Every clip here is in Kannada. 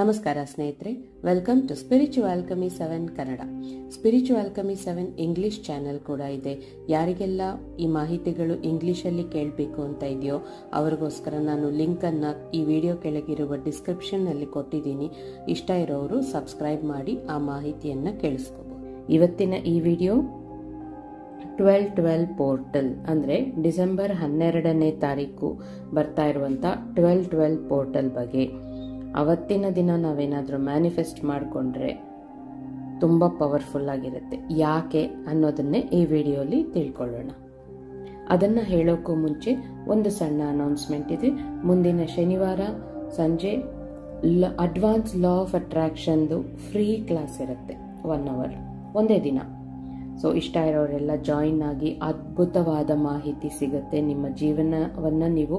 ನಮಸ್ಕಾರ ಸ್ನೇಹಿತರೆ, welcome to spiritual alchemy 7 Kannada. Spiritual alchemy 7 English channel ಕೂಡ ಇದೆ. ಯಾರಿಗೆಲ್ಲ ಈ ಮಾಹಿತಿಗಳು ಇಂಗ್ಲಿಷಲ್ಲಿ ಕೇಳಬೇಕು ಅಂತ ಇದೆಯೋ ಅವರಿಗೋಸ್ಕರ ನಾನು ಲಿಂಕನ್ನು ಈ ವಿಡಿಯೋ ಕೆಳಗಿರುವ ಡಿಸ್ಕ್ರಿಪ್ಷನ್ನಲ್ಲಿ ಕೊಟ್ಟಿದ್ದೀನಿ. ಇಷ್ಟ ಇರೋರು ಸಬ್ಸ್ಕ್ರೈಬ್ ಮಾಡಿ ಆ ಮಾಹಿತಿಯನ್ನು ಕೇಳಿಸ್ಕೋಬಹುದು. ಇವತ್ತಿನ ಈ ವಿಡಿಯೋ 12/12 ಪೋರ್ಟಲ್ ಅಂದರೆ ಡಿಸೆಂಬರ್ 12ನೇ ತಾರೀಕು ಬರ್ತಾ ಇರುವಂಥ 12/12 ಪೋರ್ಟಲ್ ಬಗ್ಗೆ. ಅವತ್ತಿನ ದಿನ ನಾವೇನಾದರೂ ಮ್ಯಾನಿಫೆಸ್ಟ್ ಮಾಡಿಕೊಂಡ್ರೆ ತುಂಬ ಪವರ್ಫುಲ್ ಆಗಿರುತ್ತೆ. ಯಾಕೆ ಅನ್ನೋದನ್ನೇ ಈ ವಿಡಿಯೋಲಿ ತಿಳ್ಕೊಳ್ಳೋಣ. ಅದನ್ನು ಹೇಳೋಕ್ಕೂ ಮುಂಚೆ ಒಂದು ಸಣ್ಣ ಅನೌನ್ಸ್ಮೆಂಟ್ ಇದೆ. ಮುಂದಿನ ಶನಿವಾರ ಸಂಜೆ ಅಡ್ವಾನ್ಸ್ ಲಾ ಆಫ್ ಅಟ್ರಾಕ್ಷನ್ದು ಫ್ರೀ ಕ್ಲಾಸ್ ಇರುತ್ತೆ, 1 hour, ಒಂದೇ ದಿನ. ಸೊ ಇಷ್ಟ ಇರೋರೆಲ್ಲ ಜಾಯಿನ್ ಆಗಿ ಅದ್ಭುತವಾದ ಮಾಹಿತಿ ಸಿಗುತ್ತೆ. ನಿಮ್ಮ ಜೀವನವನ್ನು ನೀವು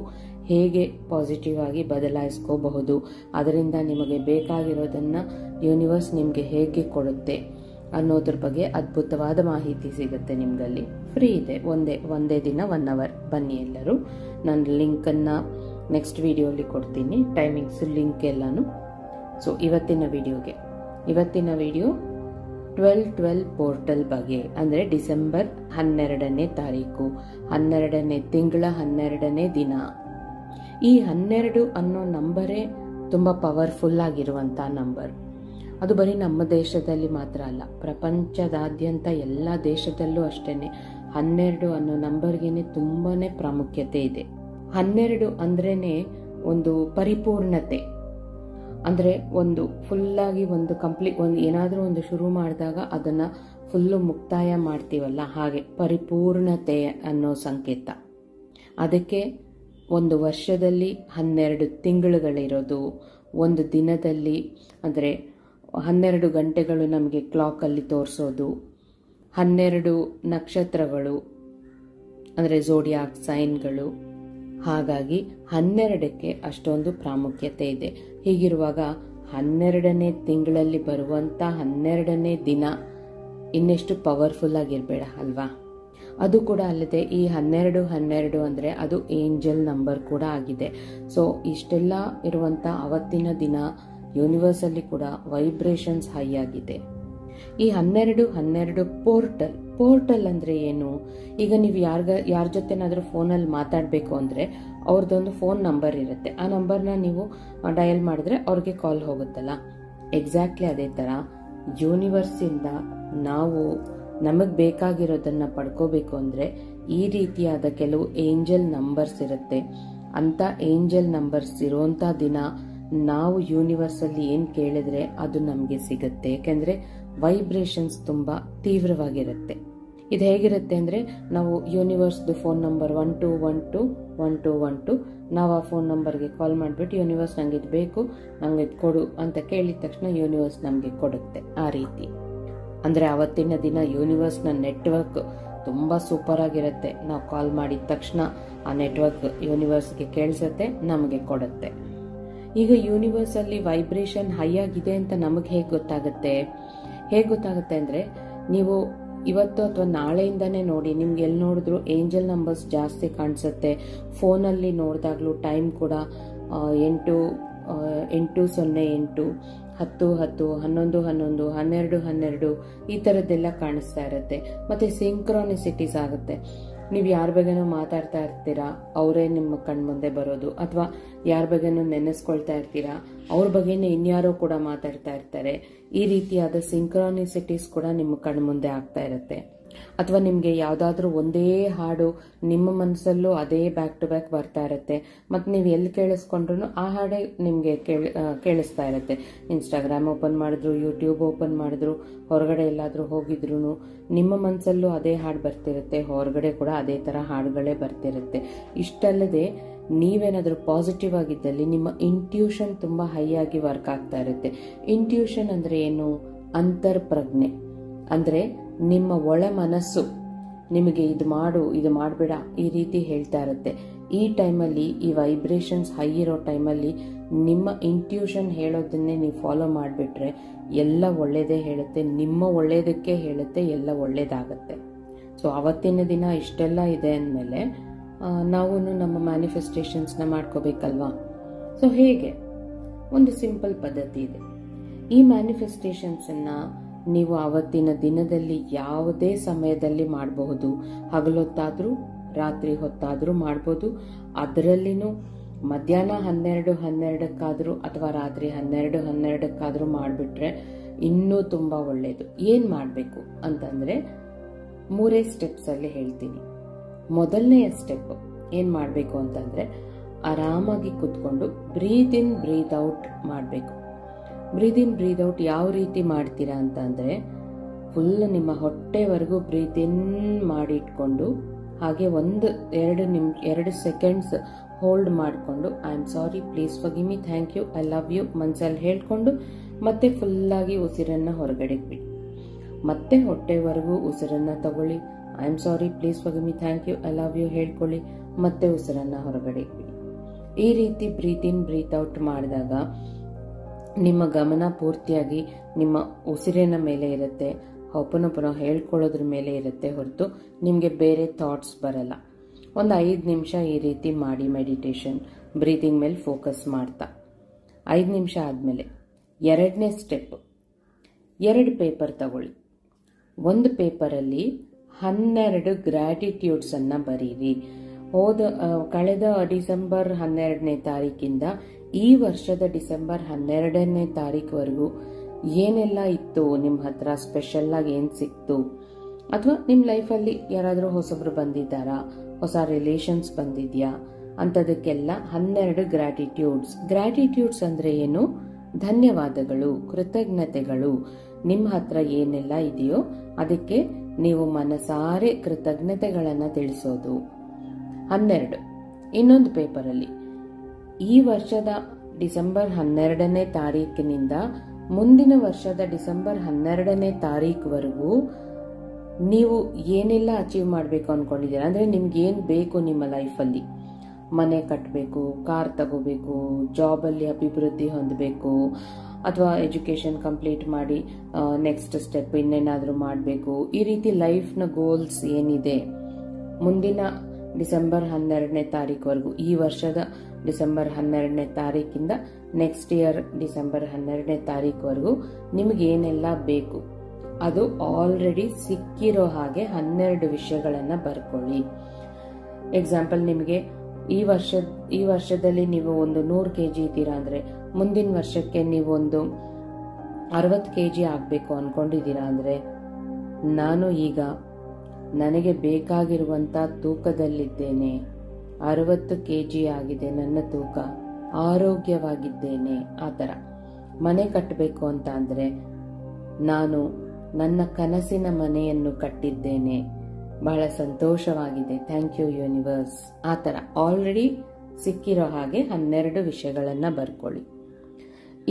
ಹೇಗೆ ಪಾಸಿಟಿವ್ ಆಗಿ ಬದಲಾಯಿಸ್ಕೋಬಹುದು, ಅದರಿಂದ ನಿಮಗೆ ಬೇಕಾಗಿರೋದನ್ನು ಯೂನಿವರ್ಸ್ ನಿಮಗೆ ಹೇಗೆ ಕೊಡುತ್ತೆ ಅನ್ನೋದ್ರ ಬಗ್ಗೆ ಅದ್ಭುತವಾದ ಮಾಹಿತಿ ಸಿಗುತ್ತೆ. ನಿಮಗಲ್ಲಿ ಫ್ರೀ ಇದೆ, ಒಂದೇ ದಿನ 1 hour. ಬನ್ನಿ ಎಲ್ಲರೂ. ನಾನು ಲಿಂಕನ್ನು ನೆಕ್ಸ್ಟ್ ವಿಡಿಯೋಲಿ ಕೊಡ್ತೀನಿ, ಟೈಮಿಂಗ್ಸ್ ಲಿಂಕ್ ಎಲ್ಲಾನು. ಸೊ ಇವತ್ತಿನ ವಿಡಿಯೋ 12/12 ಪೋರ್ಟಲ್ ಬಗ್ಗೆ, ಅಂದರೆ ಡಿಸೆಂಬರ್ 12ನೇ ತಾರೀಕು, 12ನೇ ತಿಂಗಳ 12ನೇ ದಿನ. ಈ 12 ಅನ್ನೋ ನಂಬರೇ ತುಂಬ ಪವರ್ಫುಲ್ ಆಗಿರುವಂಥ ನಂಬರ್. ಅದು ಬರೀ ನಮ್ಮ ದೇಶದಲ್ಲಿ ಮಾತ್ರ ಅಲ್ಲ, ಪ್ರಪಂಚದಾದ್ಯಂತ ಎಲ್ಲ ದೇಶದಲ್ಲೂ ಅಷ್ಟೇನೆ 12 ಅನ್ನೋ ನಂಬರ್ಗೆ ತುಂಬಾ ಪ್ರಾಮುಖ್ಯತೆ ಇದೆ. 12 ಅಂದ್ರೇನೆ ಒಂದು ಪರಿಪೂರ್ಣತೆ. ಅಂದರೆ ಒಂದು ಫುಲ್ಲಾಗಿ ಒಂದು ಏನಾದರೂ ಒಂದು ಶುರು ಮಾಡಿದಾಗ ಅದನ್ನು ಫುಲ್ಲು ಮುಕ್ತಾಯ ಮಾಡ್ತೀವಲ್ಲ, ಹಾಗೆ ಪರಿಪೂರ್ಣತೆ ಅನ್ನೋ ಸಂಕೇತ. ಅದಕ್ಕೆ ಒಂದು ವರ್ಷದಲ್ಲಿ 12 ತಿಂಗಳುಗಳಿರೋದು, ಒಂದು ದಿನದಲ್ಲಿ ಅಂದರೆ 12 ಗಂಟೆಗಳು ನಮಗೆ ಕ್ಲಾಕಲ್ಲಿ ತೋರಿಸೋದು, 12 ನಕ್ಷತ್ರಗಳು ಅಂದರೆ ಝೋಡಿಯಾಕ್ ಸೈನ್ಗಳು. ಹಾಗಾಗಿ 12ಕ್ಕೆ ಅಷ್ಟೊಂದು ಪ್ರಾಮುಖ್ಯತೆ ಇದೆ. ಹೀಗಿರುವಾಗ 12ನೇ ತಿಂಗಳಲ್ಲಿ ಬರುವಂಥ 12ನೇ ದಿನ ಇನ್ನೆಷ್ಟು ಪವರ್ಫುಲ್ ಆಗಿರಬೇಡ ಅಲ್ವಾ? ಅದು ಕೂಡ ಅಲ್ಲದೆ ಈ 12 ಅಂದರೆ ಅದು ಏಂಜಲ್ ನಂಬರ್ ಕೂಡ ಆಗಿದೆ. ಸೊ ಇಷ್ಟೆಲ್ಲ ಇರುವಂಥ ಅವತ್ತಿನ ದಿನ ಯೂನಿವರ್ಸಲ್ಲಿ ಕೂಡ ವೈಬ್ರೇಷನ್ಸ್ ಹೈ ಆಗಿದೆ. ಈ 12 ಪೋರ್ಟಲ್ ಅಂದರೆ ಏನು? ಈಗ ನೀವು ಯಾರ ಜೊತೆನಾದರೂ ಫೋನಲ್ಲಿ ಮಾತಾಡಬೇಕು ಅಂದರೆ ಅವ್ರದ್ದೊಂದು ಫೋನ್ ನಂಬರ್ ಇರುತ್ತೆ. ಆ ನಂಬರ್ನ ನೀವು ಡಯಲ್ ಮಾಡಿದ್ರೆ ಅವ್ರಿಗೆ ಕಾಲ್ ಹೋಗುತ್ತಲ್ಲ, ಎಕ್ಸಾಕ್ಟ್ಲಿ ಅದೇ ಥರ ಯೂನಿವರ್ಸಿಂದ ನಾವು ನಮಗೆ ಬೇಕಾಗಿರೋದನ್ನು ಪಡ್ಕೋಬೇಕು ಅಂದರೆ ಈ ರೀತಿಯಾದ ಕೆಲವು ಏಂಜಲ್ ನಂಬರ್ಸ್ ಇರುತ್ತೆ. ಅಂಥ ಏಂಜಲ್ ನಂಬರ್ಸ್ ಇರೋಂಥ ದಿನ ನಾವು ಯೂನಿವರ್ಸಲ್ಲಿ ಏನು ಕೇಳಿದ್ರೆ ಅದು ನಮಗೆ ಸಿಗುತ್ತೆ. ಯಾಕೆಂದರೆ ವೈಬ್ರೇಷನ್ಸ್ ತುಂಬ ತೀವ್ರವಾಗಿರುತ್ತೆ. ಇದು ಹೇಗಿರುತ್ತೆ ಅಂದರೆ, ನಾವು ಯೂನಿವರ್ಸ್ದು ಫೋನ್ ನಂಬರ್ 12121212 ನಾವು ಆ ಫೋನ್ ನಂಬರ್ಗೆ ಕಾಲ್ ಮಾಡಿಬಿಟ್ಟು ಯೂನಿವರ್ಸ್ ನಂಗೆ ಇದು ಬೇಕು, ನಂಗೆ ಇದು ಕೊಡು ಅಂತ ಕೇಳಿದ ತಕ್ಷಣ ಯೂನಿವರ್ಸ್ ನಮಗೆ ಕೊಡುತ್ತೆ. ಆ ರೀತಿ ಅಂದರೆ ಅವತ್ತಿನ ದಿನ ಯೂನಿವರ್ಸ್ನ ನೆಟ್ವರ್ಕ್ ತುಂಬ ಸೂಪರ್ ಆಗಿರುತ್ತೆ. ನಾವು ಕಾಲ್ ಮಾಡಿದ ತಕ್ಷಣ ಆ ನೆಟ್ವರ್ಕ್ ಯೂನಿವರ್ಸ್ಗೆ ಕೇಳಿಸುತ್ತೆ, ನಮಗೆ ಕೊಡುತ್ತೆ. ಈಗ ಯೂನಿವರ್ಸಲ್ಲಿ ವೈಬ್ರೇಷನ್ ಹೈ ಆಗಿದೆ ಅಂತ ನಮಗೆ ಹೇಗೆ ಗೊತ್ತಾಗುತ್ತೆ ಅಂದರೆ, ನೀವು ಇವತ್ತು ಅಥವಾ ನಾಳೆಯಿಂದನೇ ನೋಡಿ, ನಿಮ್ಗೆ ಎಲ್ಲಿ ನೋಡಿದ್ರು ಏಂಜಲ್ ನಂಬರ್ಸ್ ಜಾಸ್ತಿ ಕಾಣಿಸುತ್ತೆ. ಫೋನಲ್ಲಿ ನೋಡಿದಾಗಲೂ ಟೈಮ್ ಕೂಡ 8:08, 10:10, 11:11, 12:12 ಈ ಥರದ್ದೆಲ್ಲ ಕಾಣಿಸ್ತಾ ಇರುತ್ತೆ. ಮತ್ತು ಸಿಂಕ್ರಾನಿಸಿಟೀಸ್ ಆಗುತ್ತೆ. ನೀವು ಯಾರ ಬಗ್ಗೆನೂ ಮಾತಾಡ್ತಾ ಇರ್ತೀರಾ, ಅವರೇ ನಿಮ್ಮ ಕಣ್ಮುಂದೆ ಬರೋದು, ಅಥವಾ ಯಾರ ಬಗ್ಗೆನೂ ನೆನೆಸ್ಕೊಳ್ತಾ ಇರ್ತೀರಾ, ಅವ್ರ ಬಗ್ಗೆನೇ ಇನ್ಯಾರೋ ಕೂಡ ಮಾತಾಡ್ತಾ ಇರ್ತಾರೆ. ಈ ರೀತಿಯಾದ ಸಿಂಕ್ರಾನಿಸಿಟೀಸ್ ಕೂಡ ನಿಮ್ಮ ಕಣ್ಮುಂದೆ ಆಗ್ತಾ ಇರುತ್ತೆ. ಅಥವಾ ನಿಮಗೆ ಯಾವುದಾದ್ರೂ ಒಂದೇ ಹಾಡು ನಿಮ್ಮ ಮನಸ್ಸಲ್ಲೂ ಅದೇ ಬ್ಯಾಕ್ ಟು ಬ್ಯಾಕ್ ಬರ್ತಾ ಇರುತ್ತೆ. ಮತ್ತು ನೀವು ಎಲ್ಲಿ ಕೇಳಿಸ್ಕೊಂಡ್ರು ಆ ಹಾಡೇ ನಿಮಗೆ ಕೇಳಿಸ್ತಾ ಇರುತ್ತೆ. ಇನ್ಸ್ಟಾಗ್ರಾಮ್ ಓಪನ್ ಮಾಡಿದ್ರು, ಯೂಟ್ಯೂಬ್ ಓಪನ್ ಮಾಡಿದ್ರು, ಹೊರಗಡೆ ಎಲ್ಲಾದರೂ ಹೋಗಿದ್ರು ನಿಮ್ಮ ಮನಸ್ಸಲ್ಲೂ ಅದೇ ಹಾಡು ಬರ್ತಿರುತ್ತೆ, ಹೊರಗಡೆ ಕೂಡ ಅದೇ ಥರ ಹಾಡುಗಳೇ ಬರ್ತಿರುತ್ತೆ. ಇಷ್ಟಲ್ಲದೆ ನೀವೇನಾದರೂ ಪಾಸಿಟಿವ್ ಆಗಿದ್ದಲ್ಲಿ ನಿಮ್ಮ ಇಂಟ್ಯೂಷನ್ ತುಂಬ ಹೈ ಆಗಿ ವರ್ಕ್ ಆಗ್ತಾ ಇರುತ್ತೆ. ಇಂಟ್ಯೂಷನ್ ಅಂದರೆ ಏನು? ಅಂತರ್ಪ್ರಜ್ಞೆ. ಅಂದರೆ ನಿಮ್ಮ ಒಳ ಮನಸ್ಸು ನಿಮಗೆ ಇದು ಮಾಡು, ಇದು ಮಾಡಬೇಡ ಈ ರೀತಿ ಹೇಳ್ತಾ ಇರುತ್ತೆ. ಈ ಟೈಮಲ್ಲಿ, ಈ ವೈಬ್ರೇಷನ್ಸ್ ಹೈ ಇರೋ ಟೈಮಲ್ಲಿ ನಿಮ್ಮ ಇಂಟ್ಯೂಷನ್ ಹೇಳೋದನ್ನೇ ನೀವು ಫಾಲೋ ಮಾಡಿಬಿಟ್ರೆ ಎಲ್ಲ ಒಳ್ಳೆಯದೇ ಹೇಳುತ್ತೆ, ನಿಮ್ಮ ಒಳ್ಳೆಯದಕ್ಕೆ ಹೇಳುತ್ತೆ, ಎಲ್ಲ ಒಳ್ಳೆಯದಾಗತ್ತೆ. ಸೊ ಅವತ್ತಿನ ದಿನ ಇಷ್ಟೆಲ್ಲ ಇದೆ ಅಂದಮೇಲೆ ನಾವು ನಮ್ಮ ಮ್ಯಾನಿಫೆಸ್ಟೇಷನ್ಸ್ನ ಮಾಡ್ಕೋಬೇಕಲ್ವಾ? ಸೊ ಹೇಗೆ ಒಂದು ಸಿಂಪಲ್ ಪದ್ಧತಿ ಇದೆ. ಈ ಮ್ಯಾನಿಫೆಸ್ಟೇಷನ್ಸನ್ನು ನೀವು ಆವತ್ತಿನ ದಿನದಲ್ಲಿ ಯಾವುದೇ ಸಮಯದಲ್ಲಿ ಮಾಡಬಹುದು. ಹಗಲೊತ್ತಾದರೂ ರಾತ್ರಿ ಹೊತ್ತಾದರೂ ಮಾಡ್ಬೋದು. ಅದರಲ್ಲಿನೂ ಮಧ್ಯಾಹ್ನ 12:12 ಅಥವಾ ರಾತ್ರಿ 12:12 ಮಾಡಿಬಿಟ್ರೆ ಇನ್ನೂ ತುಂಬ ಒಳ್ಳೆಯದು. ಏನು ಮಾಡಬೇಕು ಅಂತಂದರೆ 3 ಸ್ಟೆಪ್ಸಲ್ಲಿ ಹೇಳ್ತೀನಿ. ಮೊದಲನೆಯ ಸ್ಟೆಪ್ ಏನು ಮಾಡಬೇಕು ಅಂತಂದರೆ ಆರಾಮಾಗಿ ಕೂತ್ಕೊಂಡು ಬ್ರೀತ್ ಇನ್ ಬ್ರೀತ್ ಔಟ್ ಮಾಡಬೇಕು. ಬ್ರೀತ್ ಇನ್ ಬ್ರೀತ್ ಔಟ್ ಯಾವ ರೀತಿ ಮಾಡ್ತೀರಾ ಅಂತಂದರೆ ಫುಲ್ ನಿಮ್ಮ ಹೊಟ್ಟೆವರೆಗೂ ಬ್ರೀತ್ ಇನ್ ಮಾಡಿ ಇಟ್ಕೊಂಡು ಹಾಗೆ 1-2 ಸೆಕೆಂಡ್ಸ್ ಹೋಲ್ಡ್ ಮಾಡಿಕೊಂಡು I am sorry, please forgive me, thank you, I love you ಮನಸ್ಸಲ್ಲಿ ಹೇಳ್ಕೊಂಡು ಮತ್ತೆ ಫುಲ್ಲಾಗಿ ಉಸಿರನ್ನು ಹೊರಗಡೆ ಬಿಡಿ. ಮತ್ತೆ ಹೊಟ್ಟೆವರೆಗೂ ಉಸಿರನ್ನು ತಗೊಳ್ಳಿ. I am sorry, please forgive me, thank you, I love you ಹೇಳ್ಕೊಳ್ಳಿ. ಮತ್ತೆ ಉಸಿರನ್ನು ಹೊರಗಡೆ ಬಿಡಿ. ಈ ರೀತಿ ಬ್ರೀತ್ ಇನ್ ಬ್ರೀತ್ ಔಟ್ ಮಾಡಿದಾಗ ನಿಮ್ಮ ಗಮನ ಪೂರ್ತಿಯಾಗಿ ನಿಮ್ಮ ಉಸಿರಿನ ಮೇಲೆ ಇರುತ್ತೆ, ಪುನಃ ಹೇಳ್ಕೊಳ್ಳೋದ್ರ ಮೇಲೆ ಇರುತ್ತೆ ಹೊರತು ನಿಮಗೆ ಬೇರೆ ಥಾಟ್ಸ್ ಬರಲ್ಲ. ಒಂದು 5 ನಿಮಿಷ ಈ ರೀತಿ ಮಾಡಿ ಮೆಡಿಟೇಷನ್, ಬ್ರೀತಿಂಗ್ ಮೇಲೆ ಫೋಕಸ್ ಮಾಡ್ತಾ 5 ನಿಮಿಷ ಆದಮೇಲೆ 2ನೇ ಸ್ಟೆಪ್, 2 ಪೇಪರ್ ತಗೊಳ್ಳಿ. ಒಂದು ಪೇಪರಲ್ಲಿ 12 ಗ್ರ್ಯಾಟಿಟ್ಯೂಡ್ಸನ್ನು ಬರೀರಿ. ಕಳೆದ ಡಿಸೆಂಬರ್ 12ನೇ ತಾರೀಕಿಂದ ಈ ವರ್ಷದ ಡಿಸೆಂಬರ್ 12ನೇ ತಾರೀಕುವರೆಗೂ ಏನೆಲ್ಲ ಇತ್ತು ನಿಮ್ಮ ಹತ್ರ, ಸ್ಪೆಷಲ್ ಆಗಿ ಏನು ಸಿಕ್ತು, ಅಥವಾ ನಿಮ್ಮ ಲೈಫಲ್ಲಿ ಯಾರಾದರೂ ಹೊಸಬ್ರು ಬಂದಿದ್ದಾರಾ, ಹೊಸ ರಿಲೇಷನ್ಸ್ ಬಂದಿದೆಯಾ ಅಂಥದಕ್ಕೆಲ್ಲ 12 ಗ್ರ್ಯಾಟಿಟ್ಯೂಡ್ಸ್ ಅಂದರೆ ಏನು? ಧನ್ಯವಾದಗಳು, ಕೃತಜ್ಞತೆಗಳು. ನಿಮ್ಮ ಹತ್ರ ಏನೆಲ್ಲ ಇದೆಯೋ ಅದಕ್ಕೆ ನೀವು ಮನಸಾರೆ ಕೃತಜ್ಞತೆಗಳನ್ನು ತಿಳಿಸೋದು. 12. ಇನ್ನೊಂದು ಪೇಪರಲ್ಲಿ ಈ ವರ್ಷದ ಡಿಸೆಂಬರ್ 12ನೇ ತಾರೀಕಿನಿಂದ ಮುಂದಿನ ವರ್ಷದ ಡಿಸೆಂಬರ್ 12ನೇ ತಾರೀಕುವರೆಗೂ ನೀವು ಏನೆಲ್ಲ ಅಚೀವ್ ಮಾಡಬೇಕು ಅಂದ್ಕೊಂಡಿದ್ದೀರಾ, ಅಂದರೆ ನಿಮ್ಗೆ ಏನು ಬೇಕು ನಿಮ್ಮ ಲೈಫಲ್ಲಿ. ಮನೆ ಕಟ್ಟಬೇಕು, ಕಾರ್ ತಗೋಬೇಕು, ಜಾಬಲ್ಲಿ ಅಭಿವೃದ್ಧಿ ಹೊಂದಬೇಕು, ಅಥವಾ ಎಜುಕೇಷನ್ ಕಂಪ್ಲೀಟ್ ಮಾಡಿ ನೆಕ್ಸ್ಟ್ ಸ್ಟೆಪ್ ಇನ್ನೇನಾದರೂ ಮಾಡಬೇಕು. ಈ ರೀತಿ ಲೈಫ್ನ ಗೋಲ್ಸ್ ಏನಿದೆ ಮುಂದಿನ ಡಿಸೆಂಬರ್ 12ನೇ ತಾರೀಕುವರೆಗೂ, ಈ ವರ್ಷದ ಡಿಸೆಂಬರ್ 12ನೇ ತಾರೀಕಿಂದ ನೆಕ್ಸ್ಟ್ ಇಯರ್ ಡಿಸೆಂಬರ್ 12ನೇ ತಾರೀಕುವರೆಗೂ ನಿಮಗೇನೆಲ್ಲ ಬೇಕು ಅದು ಆಲ್ರೆಡಿ ಸಿಕ್ಕಿರೋ ಹಾಗೆ 12 ವಿಷಯಗಳನ್ನು ಬರ್ಕೊಳ್ಳಿ. ಎಕ್ಸಾಂಪಲ್, ನಿಮಗೆ ಈ ವರ್ಷದಲ್ಲಿ ನೀವು ಒಂದು 100 kg ಇದ್ದೀರಾ ಅಂದರೆ ಮುಂದಿನ ವರ್ಷಕ್ಕೆ ನೀವು ಒಂದು 60 kg ಆಗಬೇಕು ಅಂದ್ಕೊಂಡಿದ್ದೀರಾ ಅಂದರೆ ನಾನು ಈಗ ನನಗೆ ಬೇಕಾಗಿರುವಂಥ ತೂಕದಲ್ಲಿದ್ದೇನೆ, 60 kg ಆಗಿದೆ ನನ್ನ ತೂಕ, ಆರೋಗ್ಯವಾಗಿದ್ದೇನೆ. ಆ ಥರ ಮನೆ ಕಟ್ಟಬೇಕು ಅಂತ ಅಂದರೆ ನಾನು ನನ್ನ ಕನಸಿನ ಮನೆಯನ್ನು ಕಟ್ಟಿದ್ದೇನೆ, ಬಹಳ ಸಂತೋಷವಾಗಿದೆ, ಥ್ಯಾಂಕ್ ಯು ಯೂನಿವರ್ಸ್. ಆ ಥರ ಆಲ್ರೆಡಿ ಸಿಕ್ಕಿರೋ ಹಾಗೆ 12 ವಿಷಯಗಳನ್ನು ಬರ್ಕೊಳ್ಳಿ.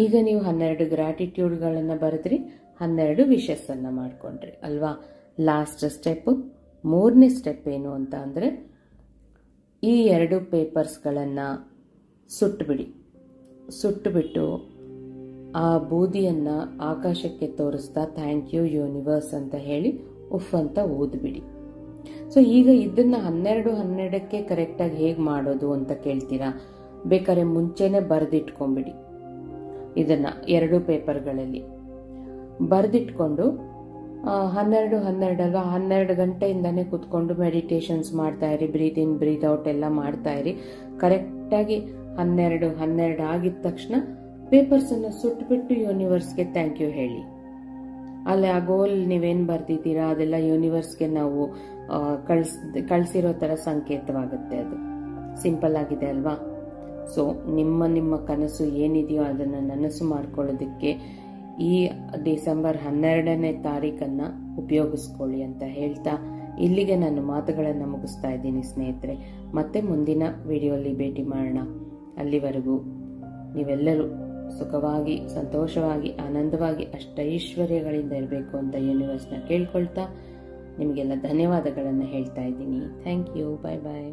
ಈಗ ನೀವು 12 ಗ್ರ್ಯಾಟಿಟ್ಯೂಡ್ಗಳನ್ನು ಬರೆದ್ರಿ, 12 ವಿಶಸ್ಸನ್ನು ಮಾಡ್ಕೊಂಡ್ರಿ ಅಲ್ವಾ. ಲಾಸ್ಟ್ ಸ್ಟೆಪ್, 3ನೇ ಸ್ಟೆಪ್ ಏನು ಅಂತ ಅಂದರೆ ಈ 2 ಪೇಪರ್ಸ್ಗಳನ್ನು ಸುಟ್ಟುಬಿಟ್ಟು ಆ ಬೂದಿಯನ್ನು ಆಕಾಶಕ್ಕೆ ತೋರಿಸ್ತಾ ಥ್ಯಾಂಕ್ ಯು ಯೂನಿವರ್ಸ್ ಅಂತ ಹೇಳಿ ಉಫ್ ಅಂತ ಊದ್ಬಿಡಿ. ಸೊ ಈಗ ಇದನ್ನ 12-12ಕ್ಕೆ ಕರೆಕ್ಟಾಗಿ ಹೇಗೆ ಮಾಡೋದು ಅಂತ ಕೇಳ್ತೀರಾ? ಬೇಕಾದ್ರೆ ಮುಂಚೆನೆ ಬರೆದಿಟ್ಕೊಂಡ್ಬಿಡಿ. ಇದನ್ನ 2 ಪೇಪರ್ಗಳಲ್ಲಿ ಬರೆದಿಟ್ಕೊಂಡು 12 ಅಲ್ವಾ, 12 ಗಂಟೆಯಿಂದಾನೇ ಕುತ್ಕೊಂಡು ಮೆಡಿಟೇಷನ್ಸ್ ಮಾಡ್ತಾ ಇರಿ, ಬ್ರೀತ್ ಇನ್ ಬ್ರೀತ್ ಔಟ್ ಎಲ್ಲ ಮಾಡ್ತಾ ಇರಿ. ಕರೆಕ್ಟಾಗಿ 12 ಆಗಿದ ತಕ್ಷಣ ಪೇಪರ್ಸನ್ನು ಸುಟ್ಬಿಟ್ಟು ಯೂನಿವರ್ಸ್ಗೆ ಥ್ಯಾಂಕ್ ಯು ಹೇಳಿ. ಅಲ್ಲಿ ಆ ಗೋಲ್ ನೀವೇನು ಬರ್ದಿದ್ದೀರಾ ಅದೆಲ್ಲ ಯೂನಿವರ್ಸ್ಗೆ ನಾವು ಕಳಿಸಿರೋ ಥರ ಸಂಕೇತವಾಗುತ್ತೆ. ಅದು ಸಿಂಪಲ್ ಆಗಿದೆ ಅಲ್ವಾ. ಸೊ ನಿಮ್ಮ ಕನಸು ಏನಿದೆಯೋ ಅದನ್ನು ನನಸು ಮಾಡ್ಕೊಳ್ಳೋದಕ್ಕೆ ಈ ಡಿಸೆಂಬರ್ 12ನೇ ತಾರೀಕನ್ನು ಉಪಯೋಗಿಸ್ಕೊಳ್ಳಿ ಅಂತ ಹೇಳ್ತಾ ಇಲ್ಲಿಗೆ ನನ್ನ ಮಾತುಗಳನ್ನು ಮುಗಿಸ್ತಾ ಇದ್ದೀನಿ ಸ್ನೇಹಿತರೆ. ಮತ್ತೆ ಮುಂದಿನ ವಿಡಿಯೋಲಿ ಭೇಟಿ ಮಾಡೋಣ. ಅಲ್ಲಿವರೆಗೂ ನೀವೆಲ್ಲರೂ ಸುಖವಾಗಿ, ಸಂತೋಷವಾಗಿ, ಆನಂದವಾಗಿ, ಅಷ್ಟೈಶ್ವರ್ಯಗಳಿಂದ ಇರಬೇಕು ಅಂತ ಯೂನಿವರ್ಸ್ನ ಕೇಳ್ಕೊಳ್ತಾ ನಿಮಗೆಲ್ಲ ಧನ್ಯವಾದಗಳನ್ನು ಹೇಳ್ತಾ ಇದ್ದೀನಿ. Thank you. Bye bye.